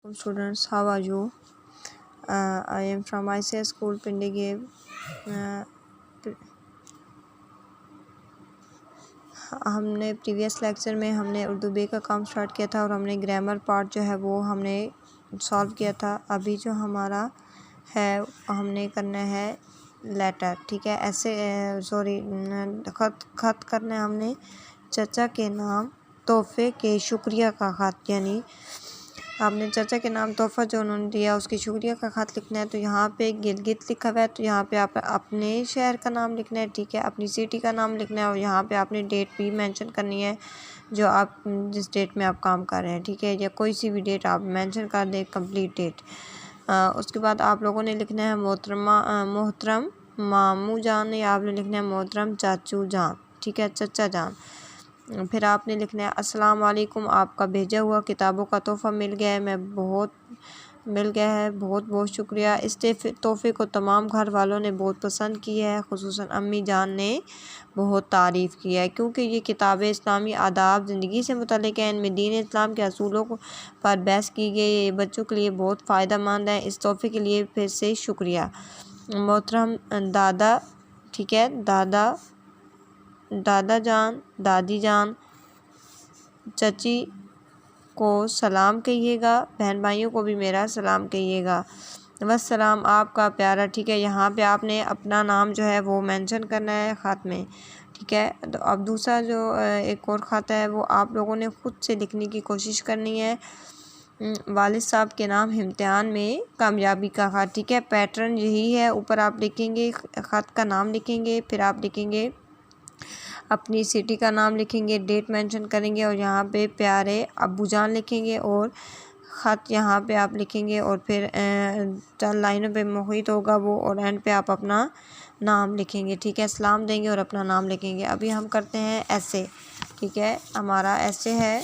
Students, how are you? I am from ICS School Pindigib. हमने previous lecture में हमने उर्दू बे का काम स्टार्ट किया था और हमने ग्रामर पार्ट जो है वो हमने सॉल्व किया था। अभी जो हमारा है हमने करना है लेटर, ठीक है। ऐसे खत करना है हमने चचा के नाम तोहफे के शुक्रिया का खत, यानी आपने चाचा के नाम तोहफ़ा जो उन्होंने दिया उसकी शुक्रिया का ख़त लिखना है। तो यहाँ पे गिलगित लिखा हुआ है, तो यहाँ पे आप अपने शहर का नाम लिखना है, ठीक है। अपनी सिटी का नाम लिखना है और यहाँ पे आपने डेट भी मेंशन करनी है जो आप जिस डेट में आप काम कर रहे हैं, ठीक है। या कोई सी भी डेट आप मेंशन कर दें, कंप्लीट डेट। उसके बाद आप लोगों ने लिखना है मोहतरम मामू जान, या आपने लिखना है मोहतरम चाचू जान, ठीक है, चचा जान। फिर आपने लिखना है अस्सलाम वालेकुम, आपका भेजा हुआ किताबों का तोहफ़ा मिल गया है, मिल गया है, बहुत बहुत शुक्रिया। इस तोहफ़े को तमाम घर वालों ने बहुत पसंद किया है, खुसूसन अम्मी जान ने बहुत तारीफ़ किया है, क्योंकि ये किताबें इस्लामी आदाब ज़िंदगी से मुतल्लिक़ हैं। इनमें दीन इस्लाम के असूलों पर बहस की गई है। ये बच्चों के लिए बहुत फ़ायदेमंद है। इस तोहफ़े के लिए फिर से शुक्रिया। मोहतरम दादा, ठीक है, दादा जान, दादी जान, चची को सलाम कहिएगा, बहन भाइयों को भी मेरा सलाम कहिएगा। वस्सलाम, आपका प्यारा, ठीक है। यहाँ पे आपने अपना नाम जो है वो मेंशन करना है ख़त में, ठीक है। तो अब दूसरा जो एक और ख़त है वो आप लोगों ने ख़ुद से लिखने की कोशिश करनी है। वालिद साहब के नाम इम्तिहान में कामयाबी का ख़त, ठीक है। पैटर्न यही है, ऊपर आप लिखेंगे ख़त का नाम लिखेंगे, फिर आप लिखेंगे अपनी सिटी का नाम लिखेंगे, डेट मेंशन करेंगे और यहाँ पे प्यारे अब्बूजान लिखेंगे और ख़त यहाँ पे आप लिखेंगे और फिर 4 लाइनों पे मुहित होगा वो, और एंड पे आप अपना नाम लिखेंगे, ठीक है। सलाम देंगे और अपना नाम लिखेंगे। अभी हम करते हैं ऐसे, ठीक है। हमारा ऐसे है,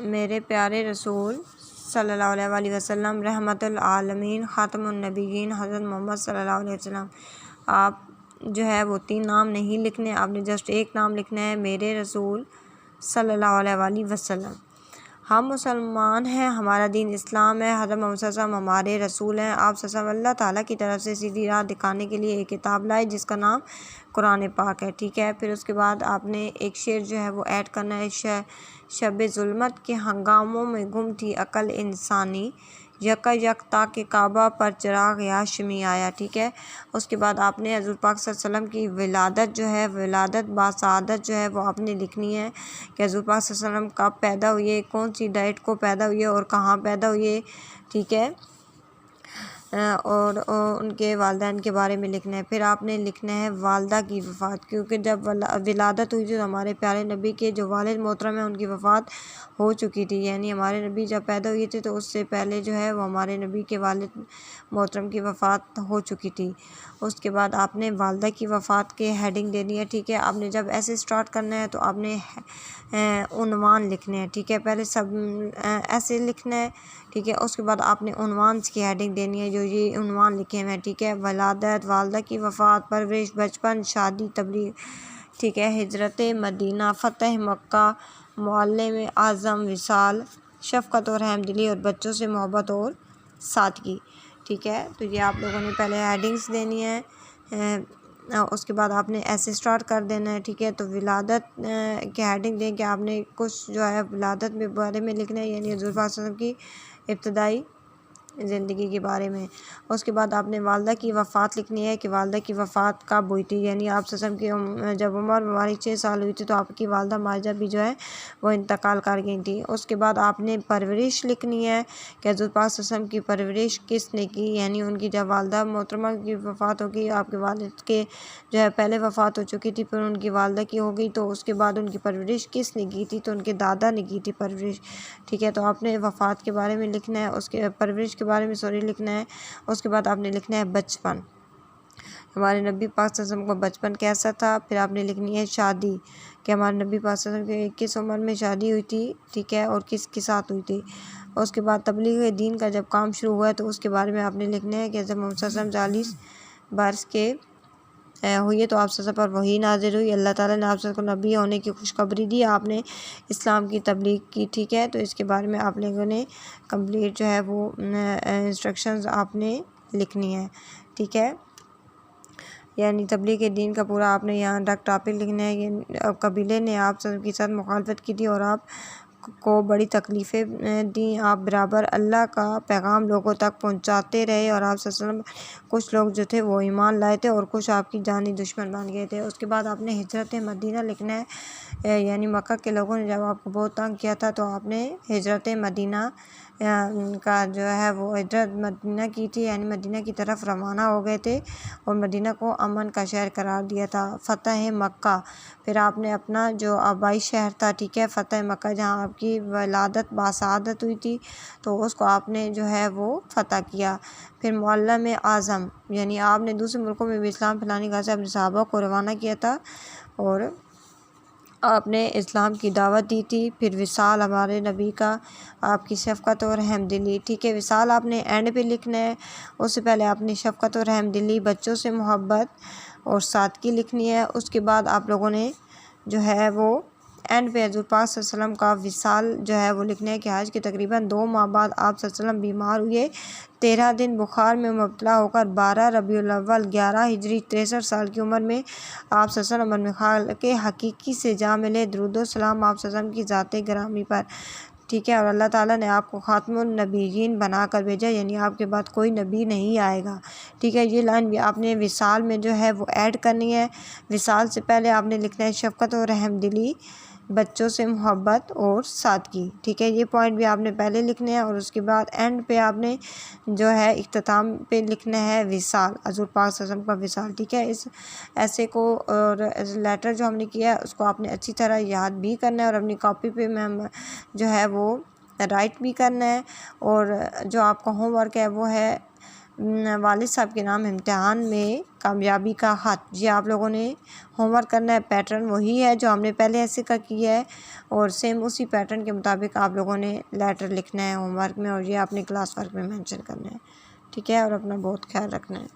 मेरे प्यारे रसूल सल्लल्लाहु अलैहि वसल्लम रहमतुल आलमीन ख़ातमुन नबिय्यीन हज़रत मोहम्मद सल्लल्लाहु अलैहि वसल्लम। आप जो है वो 3 नाम नहीं लिखने, आपने जस्ट एक नाम लिखना है, मेरे रसूल सल्लल्लाहु अलैहि वसल्लम। हम मुसलमान हैं, हमारा दीन इस्लाम है, हज़रत मोहम्मद सल्लल्लाहु अलैहि वसल्लम हमारे रसूल हैं। आप सल्लल्लाहु अलैहि वसल्लम अल्लाह ताला की तरफ से सीधी राह दिखाने के लिए एक किताब लाए जिसका नाम कुरान पाक है, ठीक है। फिर उसके बाद आपने एक शेर जो है वो ऐड करना है, शब ज़ुल्मत के हंगामों में गुम थी अकल इंसानी, यक ताकि काबा पर चिराग हाशमी आया, ठीक है। उसके बाद आपने हज़रत पाक सल्लल्लाहु अलैहि वसल्लम की विलादत जो है, विलादत बासादत जो है वो आपने लिखनी है कि हज़रत पाक सल्लल्लाहु अलैहि वसल्लम कब पैदा हुए, कौन सी डेट को पैदा हुए और कहाँ पैदा हुए, ठीक है। और उनके वालिदैन के बारे में लिखना है। फिर आपने लिखना है वालदा की वफ़ात, क्योंकि जब विलादत हुई थी तो हमारे प्यारे नबी के जो वालिद मोहतरम हैं उनकी वफ़ात हो चुकी थी, यानी हमारे नबी जब पैदा हुए थे तो उससे पहले जो है वो हमारे नबी के वालिद मोहतरम की वफ़ात हो चुकी थी। उसके बाद आपने वालदा की वफ़ात के हेडिंग देनी है, ठीक है। आपने जब ऐसे स्टार्ट करना है तो आपने उन्वान लिखने हैं, ठीक है। पहले सब ऐसे लिखना है, ठीक है। उसके बाद आपने उन्वान की हेडिंग देनी है, जो ये उन्वान लिखे हुए हैं, ठीक है। वलादत, वालदा की वफ़ात, परवरिश, बचपन, शादी, तबलीग, ठीक है। हिजरत मदीना, फ़तह मक्का, मुअल्लिम आज़म, विसाल, शफ़क़त और रहमदिली और बच्चों से मोहब्बत और सादगी, ठीक है। तो ये आप लोगों ने पहले हेडिंग्स देनी है। उसके बाद आपने ऐसे स्टार्ट कर देना है, ठीक है। तो विलादत की हेडिंग दें कि आपने कुछ जो है विलादत के बारे में लिखना है, यानी हज़रत पाक सल्लल्लाहु अलैहि वसल्लम की इब्तदाई ज़िंदगी के बारे में। उसके बाद आपने वालदा की वफ़ात लिखनी है कि वालदा की वफ़ात कब हुई थी, यानी आप सल्लल्लाहु अलैहि वसल्लम की जब उम्र मुबारक 6 साल हुई थी तो आपकी वालदा माजदा भी जो है वो इंतकाल कर गई थी। उसके बाद आपने परवरिश लिखनी है कि हज़रत पाक सल्लल्लाहु अलैहि वसल्लम की परवरिश किसने की, यानी उनकी जब वालदा मोहतरमा की वफ़ात होगी, आपके वालिद के जो है पहले वफ़ात हो चुकी थी, फिर उनकी वालदा की हो गई, तो उसके बाद उनकी परवरिश किसने की थी, तो उनके दादा ने की थी परवरिश, ठीक है। तो आपने वफ़ात के बारे में लिखना है, उसके परवरिश के बारे में लिखना है। उसके बाद आपने लिखना है बचपन, हमारे नबी पाक सल्लल्लाहु अलैहि वसल्लम का बचपन कैसा था। फिर आपने लिखनी है शादी कि हमारे नबी पाक सल्लल्लाहु अलैहि वसल्लम की किस उम्र में शादी हुई थी, ठीक है, और किसके साथ हुई थी। उसके बाद तबलीग दीन का जब काम शुरू हुआ तो उसके बारे में आपने लिखना है कि जब मोहम्मद सल्लल्लाहु अलैहि वसल्लम 40 बरस के हुई तो आप सब पर वही नाजिल हुई। अल्लाह ताला ने आप सबको नबी होने की खुशखबरी दी, आपने इस्लाम की तबलीग की, ठीक है। तो इसके बारे में आप लोगों ने कंप्लीट जो है वो इंस्ट्रक्शंस आपने लिखनी है, ठीक है। यानी तबलीग के दीन का पूरा आपने यहाँ तक टॉपिक लिखना है। ये कबीले ने आप सबके साथ मुखालफत की थी और आप को बड़ी तकलीफ़ें दी। आप बराबर अल्लाह का पैगाम लोगों तक पहुंचाते रहे और आप वसल्लम कुछ लोग जो थे वो ईमान लाए थे और कुछ आपकी जानी दुश्मन बन गए थे। उसके बाद आपने हिजरत मदीना लिखना है। यानी मक्का के लोगों ने जब आपको बहुत तंग किया था तो आपने हिजरत मदीना का जो है वो हिजरत मदीना की थी, यानी मदीना की तरफ रवाना हो गए थे और मदीना को अमन का शहर करार दिया था। फ़तह मक्का, फिर आपने अपना जो आबाई शहर था, ठीक है, फ़तह मक्का, जहाँ आपकी वलादत बासआदत हुई थी, तो उसको आपने जो है वो फ़तह किया। फिर मुअल्लम आज़म, यानी आपने दूसरे मुल्कों में भी इस्लाम फैलाने का से अपने सहाबा को रवाना किया था और आपने इस्लाम की दावत दी थी। फिर विसाल, हमारे नबी का आपकी शफ़क़त और रहमदिली, ठीक है। विसाल आपने एंड पे लिखना है, उससे पहले आपने शफ़क़त और रहमदिली, बच्चों से मोहब्बत और सादगी लिखनी है। उसके बाद आप लोगों ने जो है वो एंड पे हज़ूर पाक सल्लल्लाहु अलैहि वसल्लम का विसाल जो है वो लिखना है कि हज के तकरीबन 2 माह बाद आप सल्लल्लाहु अलैहि वसल्लम बीमार हुए। 13 दिन बुखार में मुब्तला होकर 12 रबीउल अव्वल 11 हिजरी 63 साल की उम्र में आप सल्लल्लाहु अलैहि वसल्लम के हकीकी से जा मिले। दुरूद व सलाम आप सल्लल्लाहु अलैहि वसल्लम की ज़ाते गिरामी पर, ठीक है। और अल्लाह ताला ने आपको खातमुन नबीयीन बना कर भेजा, यानी आपके बाद कोई नबी नहीं आएगा, ठीक है। ये लाइन भी आपने विसाल में जो है वो ऐड करनी है। विसाल से पहले आपने लिखना है शफ़क़त और रहमदिली, बच्चों से मोहब्बत और सादगी, ठीक है। ये पॉइंट भी आपने पहले लिखने हैं और उसके बाद एंड पे आपने जो है इख्तिताम पे लिखना है विसाल, हज़ूर पाक सल्लल्लाहु अलैहि वसल्लम का विसाल, ठीक है। इस ऐसे को और लेटर जो हमने किया है उसको आपने अच्छी तरह याद भी करना है और अपनी कॉपी पे मैम जो है वो राइट भी करना है। और जो आपका होमवर्क है वो है वालिद साहब के नाम इम्तिहान में कामयाबी का ख़त। ये आप लोगों ने होमवर्क करना है। पैटर्न वही है जो हमने पहले ऐसे का किया है और सेम उसी पैटर्न के मुताबिक आप लोगों ने लेटर लिखना है होमवर्क में और ये अपने क्लास वर्क में मेंशन करना है, ठीक है। और अपना बहुत ख्याल रखना है।